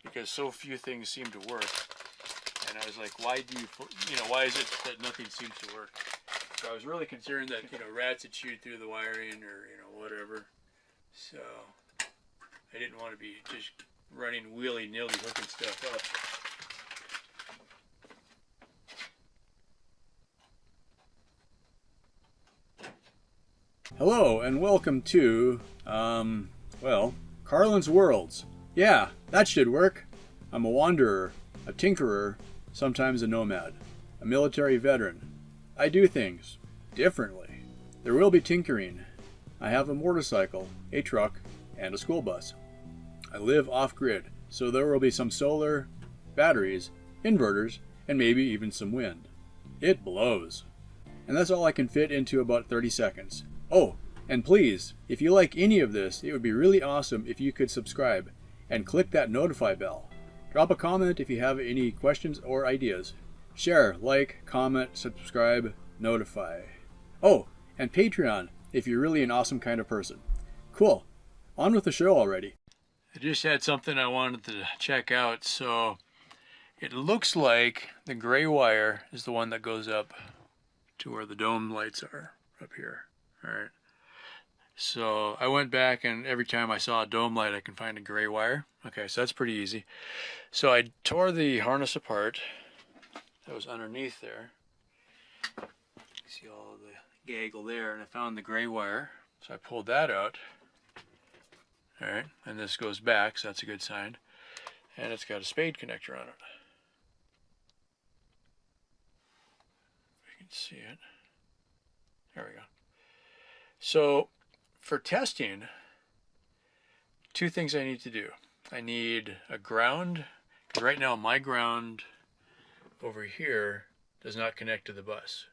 because so few things seem to work. And I was like, why why is it that nothing seems to work? So I was really concerned that, rats had chewed through the wiring or, whatever. So I didn't want to be just running willy-nilly hooking stuff up. Hello and welcome to, Carlin's Worlds. Yeah, that should work. I'm a wanderer, a tinkerer, sometimes a nomad, a military veteran. I do things differently. There will be tinkering. I have a motorcycle, a truck, and a school bus. I live off-grid, so there will be some solar, batteries, inverters, and maybe even some wind. It blows. And that's all I can fit into about 30 seconds. Oh, and please, if you like any of this, it would be really awesome if you could subscribe and click that notify bell. Drop a comment if you have any questions or ideas. Share, like, comment, subscribe, notify. Oh, and Patreon if you're really an awesome kind of person. Cool. On with the show already. I just had something I wanted to check out. So it looks like the gray wire is the one that goes up to where the dome lights are up here. All right. So I went back, and every time I saw a dome light, I can find a gray wire. Okay, so that's pretty easy. So I tore the harness apart that was underneath there. You see all of the gaggle there, and I found the gray wire. So I pulled that out. All right, and this goes back, so that's a good sign. And it's got a spade connector on it. If you can see it. There we go. So for testing, two things I need to do. I need a ground, because right now my ground over here does not connect to the bus.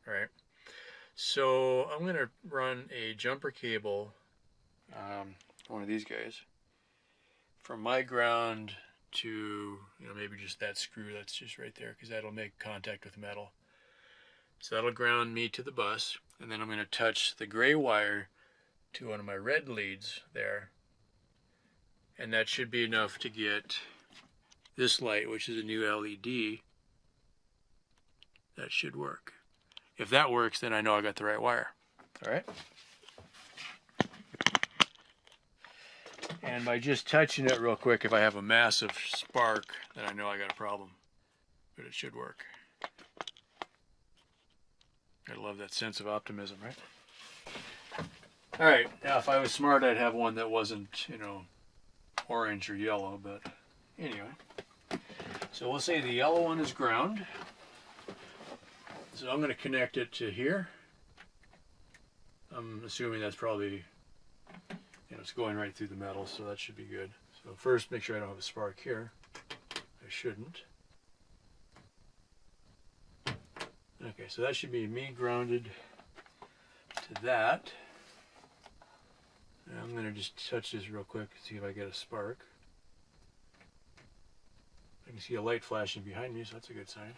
All right. So I'm going to run a jumper cable, one of these guys, from my ground to, maybe just that screw that's just right there, because that'll make contact with metal. So that'll ground me to the bus, and then I'm going to touch the gray wire to one of my red leads there, and that should be enough to get this light, which is a new LED. That should work. If that works, then I know I got the right wire. All right. And by just touching it real quick, if I have a massive spark, then I know I got a problem. But it should work. I love that sense of optimism, right? All right, now if I was smart, I'd have one that wasn't, orange or yellow, but anyway. So we'll say the yellow one is ground. So I'm going to connect it to here. I'm assuming that's probably, it's going right through the metal, so that should be good. So first, make sure I don't have a spark here. I shouldn't. Okay, so that should be me grounded to that. And I'm going to just touch this real quick and see if I get a spark. I can see a light flashing behind me, so that's a good sign.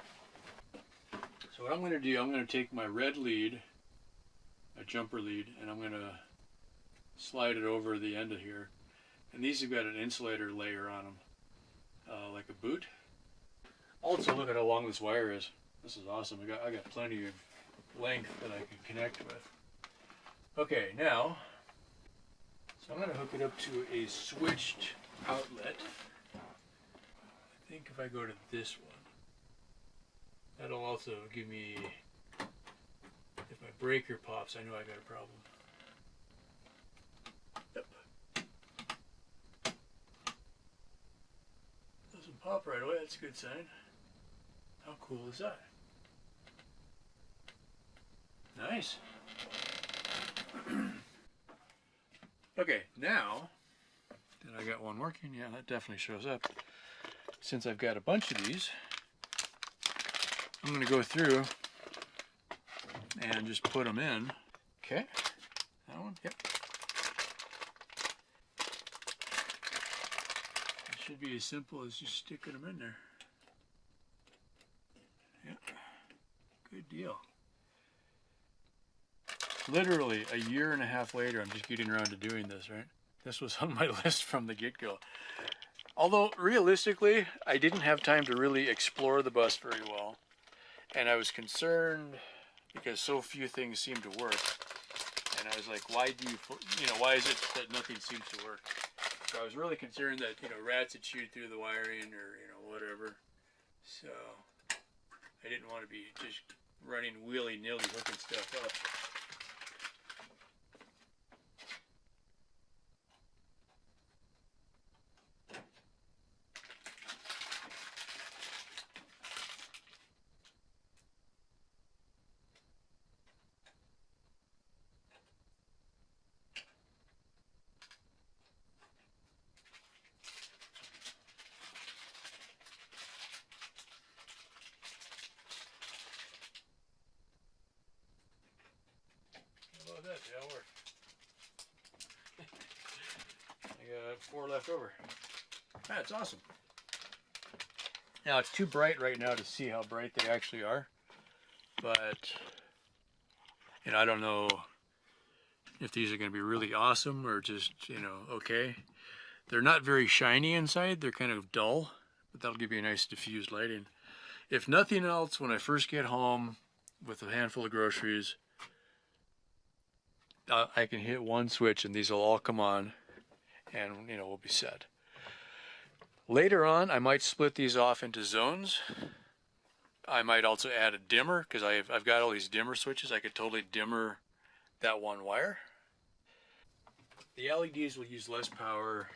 So what I'm going to do, I'm going to take my red lead, a jumper lead, and I'm going to slide it over the end of here. And these have got an insulator layer on them, like a boot. Also, look at how long this wire is. This is awesome. I got plenty of length that I can connect with. Okay, now, so I'm going to hook it up to a switched outlet. I think if I go to this one, that'll also give me, if my breaker pops, I know I got a problem. Yep. Doesn't pop right away, that's a good sign. How cool is that? Nice. Okay, now that I got one working, yeah, that definitely shows up. Since I've got a bunch of these, I'm going to go through and just put them in. Okay, that one, yep. It should be as simple as just sticking them in there. Yep, good deal. Literally a year and a half later, I'm just getting around to doing this, right? This was on my list from the get-go. Although, realistically, I didn't have time to really explore the bus very well. And I was concerned because so few things seem to work. And I was like, why do why is it that nothing seems to work? So I was really concerned that, rats had chewed through the wiring or, whatever. So I didn't want to be just running willy-nilly hooking stuff up. That'll work. I got 4 left over. That's awesome. Now it's too bright right now to see how bright they actually are, but I don't know if these are going to be really awesome or just okay. They're not very shiny inside. They're kind of dull, but that'll give you a nice diffused lighting. If nothing else, when I first get home with a handful of groceries, I can hit one switch and these will all come on and we'll be set. Later on, I might split these off into zones. I might also add a dimmer because I've got all these dimmer switches. I could totally dimmer that one wire. The LEDs will use less power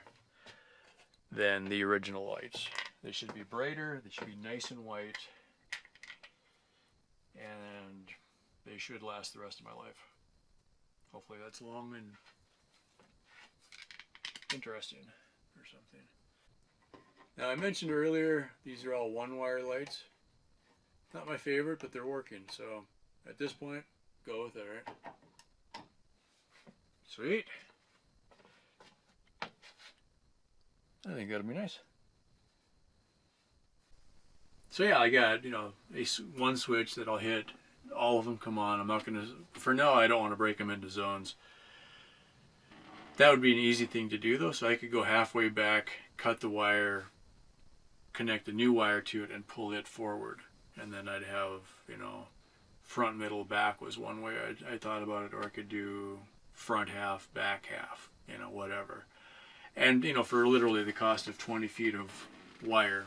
than the original lights. They should be brighter, they should be nice and white, and they should last the rest of my life. Hopefully that's long and interesting or something. Now I mentioned earlier, these are all 1-wire lights. Not my favorite, but they're working, so at this point, go with it, right? Sweet. I think that'll be nice. So yeah, I got, one switch that I'll hit. All of them come on. I'm not going to, for now, I don't want to break them into zones. That would be an easy thing to do though, so I could go halfway back, cut the wire, connect a new wire to it, and pull it forward. And then I'd have, front, middle, back was one way I thought about it, or I could do front half, back half, whatever. And, for literally the cost of 20 feet of wire,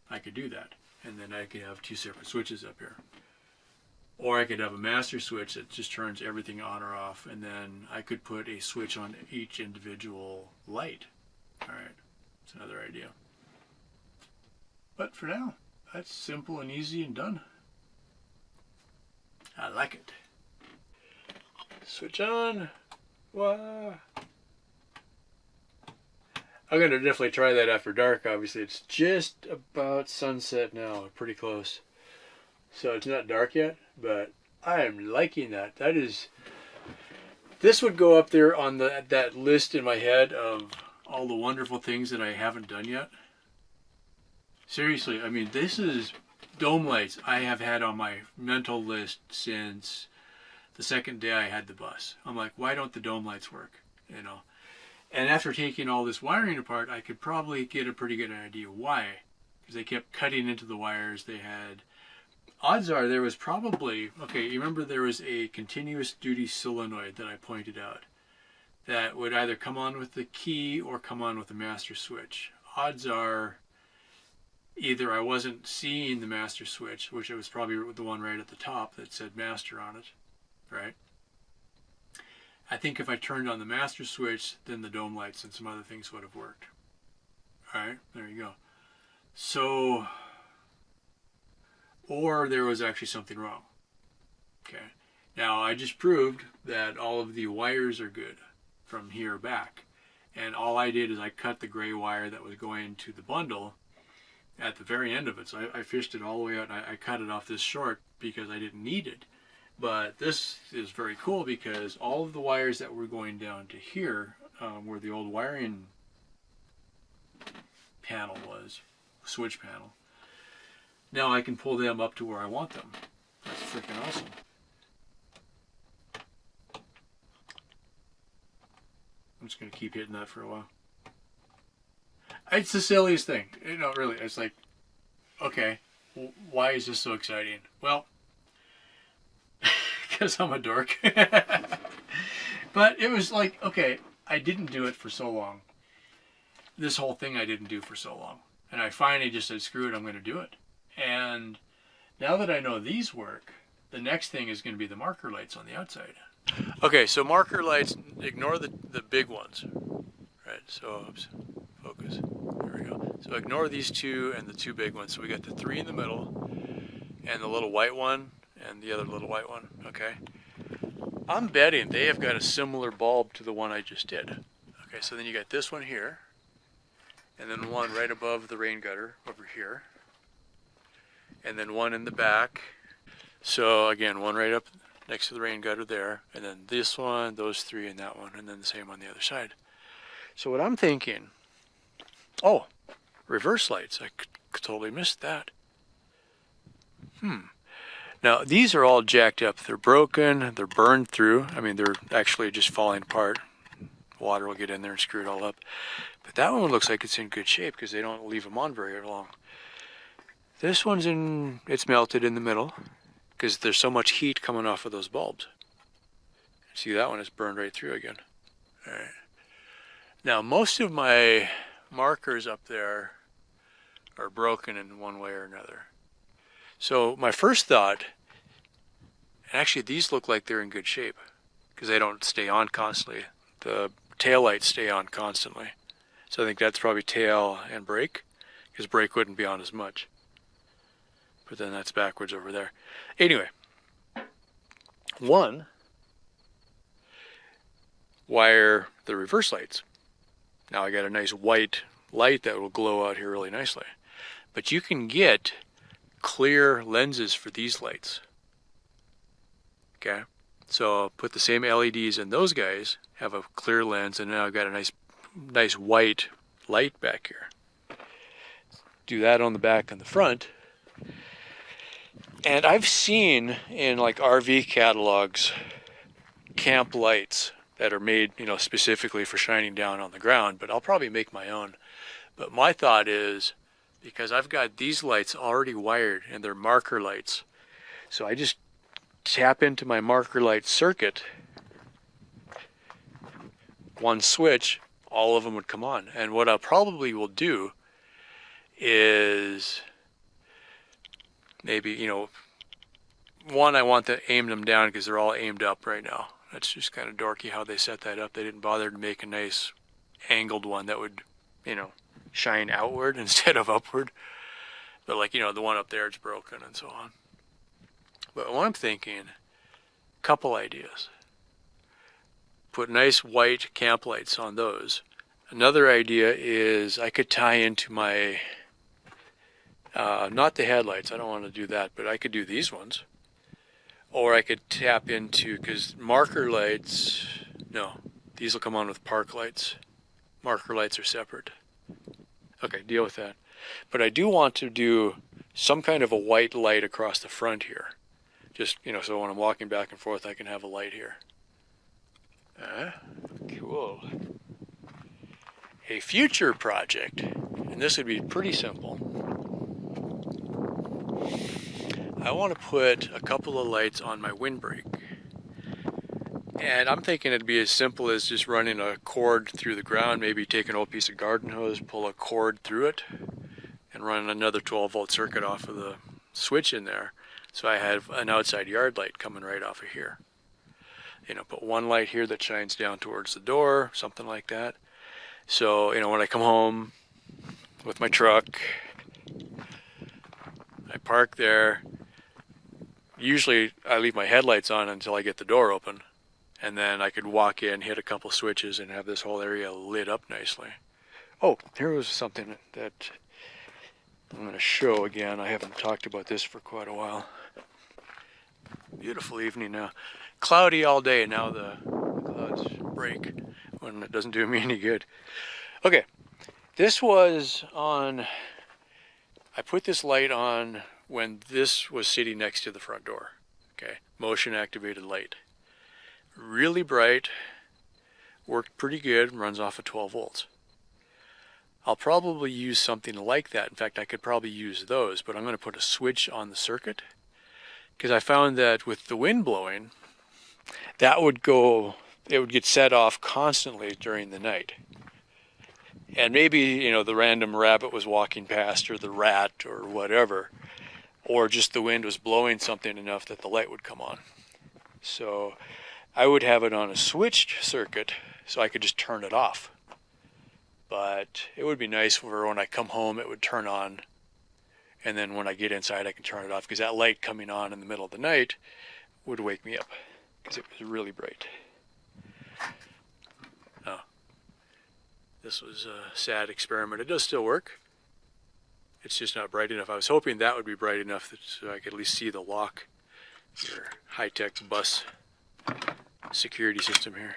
I could do that. And then I could have 2 separate switches up here. Or I could have a master switch that just turns everything on or off, and then I could put a switch on each individual light. Alright, that's another idea. But for now, that's simple and easy and done. I like it. Switch on. Wah. I'm going to definitely try that after dark, obviously. It's just about sunset now, pretty close. So it's not dark yet, but I am liking that. This would go up there on that list in my head of all the wonderful things that I haven't done yet. Seriously, I mean, this is dome lights I have had on my mental list since the second day I had the bus. I'm like, why don't the dome lights work? And after taking all this wiring apart, I could probably get a pretty good idea why. Because they kept cutting into the wires. They had, odds are there was probably, okay, you remember there was a continuous duty solenoid that I pointed out that would either come on with the key or come on with the master switch. Odds are either I wasn't seeing the master switch, which it was probably the one right at the top that said master on it, right? I think if I turned on the master switch, then the dome lights and some other things would have worked. Alright, there you go. So, or there was actually something wrong. Okay. Now, I just proved that all of the wires are good from here back. And all I did is I cut the gray wire that was going to the bundle at the very end of it. So I fished it all the way out and I cut it off this short because I didn't need it. But this is very cool because all of the wires that were going down to here, where the old wiring panel was, switch panel, now I can pull them up to where I want them. That's freaking awesome. I'm just going to keep hitting that for a while. It's the silliest thing. Really. It's like, okay, why is this so exciting? Well, because I'm a dork. But it was like, okay, I didn't do it for so long. This whole thing I didn't do for so long. And I finally just said, screw it, I'm going to do it. And now that I know these work, the next thing is going to be the marker lights on the outside. Okay, so marker lights, ignore the big ones. Right, so, oops, focus. There we go. So ignore these two and the two big ones. So we got the three in the middle, and the little white one, and the other little white one, okay? I'm betting they have got a similar bulb to the one I just did. Okay, so then you got this one here, and then one right above the rain gutter over here, and then one in the back. So again, one right up next to the rain gutter there, and then this one, those three, and that one, and then the same on the other side. So what I'm thinking, oh, reverse lights, I totally missed that. Now, these are all jacked up. They're broken, they're burned through. I mean, they're actually just falling apart. Water will get in there and screw it all up. But that one looks like it's in good shape because they don't leave them on very long. This one's it's melted in the middle because there's so much heat coming off of those bulbs. See, that one is burned right through again. All right. Now, most of my markers up there are broken in one way or another. So my first thought, and actually these look like they're in good shape because they don't stay on constantly. The tail lights stay on constantly. So I think that's probably tail and brake, because brake wouldn't be on as much. But then that's backwards over there. Anyway, one, wire the reverse lights. Now I got a nice white light that will glow out here really nicely. But you can get clear lenses for these lights. Okay, so put the same LEDs in those guys, have a clear lens, and now I've got a nice white light back here. Do that on the back and the front. And I've seen in like RV catalogs camp lights that are made, specifically for shining down on the ground, but I'll probably make my own. But my thought is, because I've got these lights already wired and they're marker lights, so I just tap into my marker light circuit, one switch, all of them would come on. And what I probably will do is maybe, one, I want to aim them down because they're all aimed up right now. That's just kind of dorky how they set that up. They didn't bother to make a nice angled one that would, shine outward instead of upward. But like, the one up there is broken and so on. But what I'm thinking, couple ideas. Put nice white camp lights on those. Another idea is I could tie into my, not the headlights, I don't want to do that, but I could do these ones. Or I could tap into, because marker lights, no, these will come on with park lights. Marker lights are separate. Okay, deal with that. But I do want to do some kind of a white light across the front here. Just, so when I'm walking back and forth, I can have a light here. Cool. A future project, and this would be pretty simple. I want to put a couple of lights on my windbreak. And I'm thinking it'd be as simple as just running a cord through the ground, maybe take an old piece of garden hose, pull a cord through it, and run another 12-volt circuit off of the switch in there. So I have an outside yard light coming right off of here. Put one light here that shines down towards the door, something like that. So, when I come home with my truck, I park there. Usually I leave my headlights on until I get the door open. And then I could walk in, hit a couple switches, and have this whole area lit up nicely. Oh, here was something that I'm going to show again. I haven't talked about this for quite a while. Beautiful evening now. Cloudy all day. Now the clouds break when it doesn't do me any good. Okay, this was on... I put this light on when this was sitting next to the front door. Okay, motion activated light. Really bright, worked pretty good, runs off of 12 volts. I'll probably use something like that. In fact, I could probably use those, but I'm going to put a switch on the circuit because I found that with the wind blowing, it would get set off constantly during the night. And maybe, the random rabbit was walking past, or the rat, or whatever, or just the wind was blowing something enough that the light would come on. So I would have it on a switched circuit so I could just turn it off. But it would be nice for when I come home it would turn on, and then when I get inside I can turn it off, because that light coming on in the middle of the night would wake me up because it was really bright. Oh, this was a sad experiment. It does still work. It's just not bright enough. I was hoping that would be bright enough so I could at least see the lock, or high-tech bus security system here.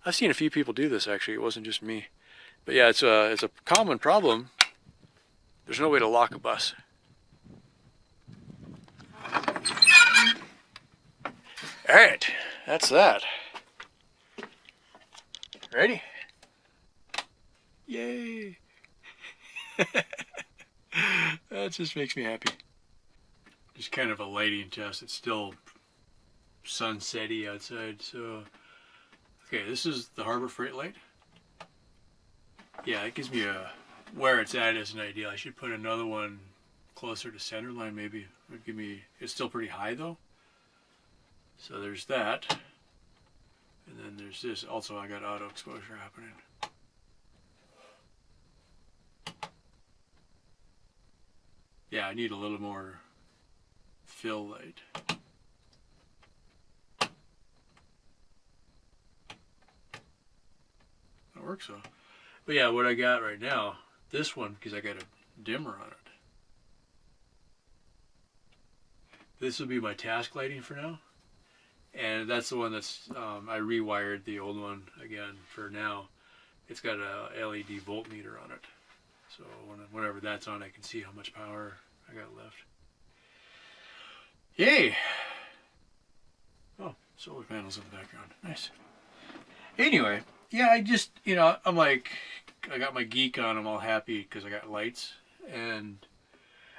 I've seen a few people do this, actually. It wasn't just me. But yeah, it's a common problem. There's no way to lock a bus. Alright, that's that. Ready? Yay! That just makes me happy. Just kind of a lighting test. It's still sunsetty outside, so... Okay, this is the Harbor Freight light. Yeah, it gives me where it's at as an idea. I should put another one closer to center line maybe. It would give me, it's still pretty high though. So there's that. And then there's this. Also, I got auto exposure happening. Yeah, I need a little more fill light. That works so. But yeah, what I got right now, this one, because I got a dimmer on it. This will be my task lighting for now. And that's the one that's, I rewired the old one again for now. It's got a LED voltmeter on it. So whenever that's on, I can see how much power I got left. Yay! Oh, solar panels in the background. Nice. Anyway, yeah, I just, I'm like, I got my geek on, I'm all happy because I got lights. And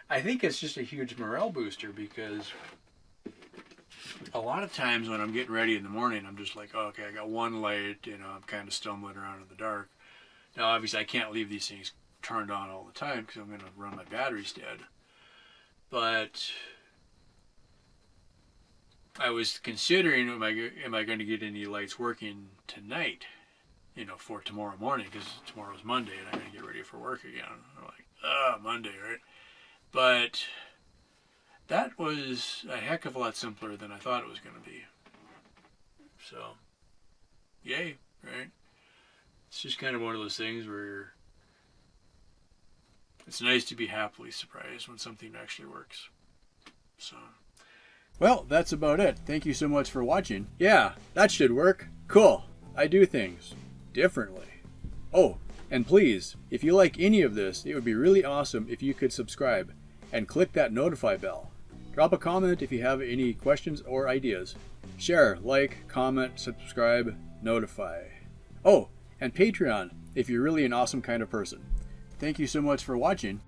I think it's just a huge morale booster because a lot of times when I'm getting ready in the morning, I'm just like, oh, okay, I got one light, I'm kind of stumbling around in the dark. Now, obviously, I can't leave these things turned on all the time because I'm going to run my batteries dead. But I was considering, am I going to get any lights working tonight, for tomorrow morning, because tomorrow's Monday and I'm going to get ready for work again. I'm like, Monday, right? But that was a heck of a lot simpler than I thought it was going to be. So, yay, right? It's just kind of one of those things where it's nice to be happily surprised when something actually works. So, well, that's about it. Thank you so much for watching. Yeah, that should work. Cool. I do things differently. Oh, and please, if you like any of this, it would be really awesome if you could subscribe and click that notify bell. Drop a comment if you have any questions or ideas. Share, like, comment, subscribe, notify. Oh, and Patreon if you're really an awesome kind of person. Thank you so much for watching.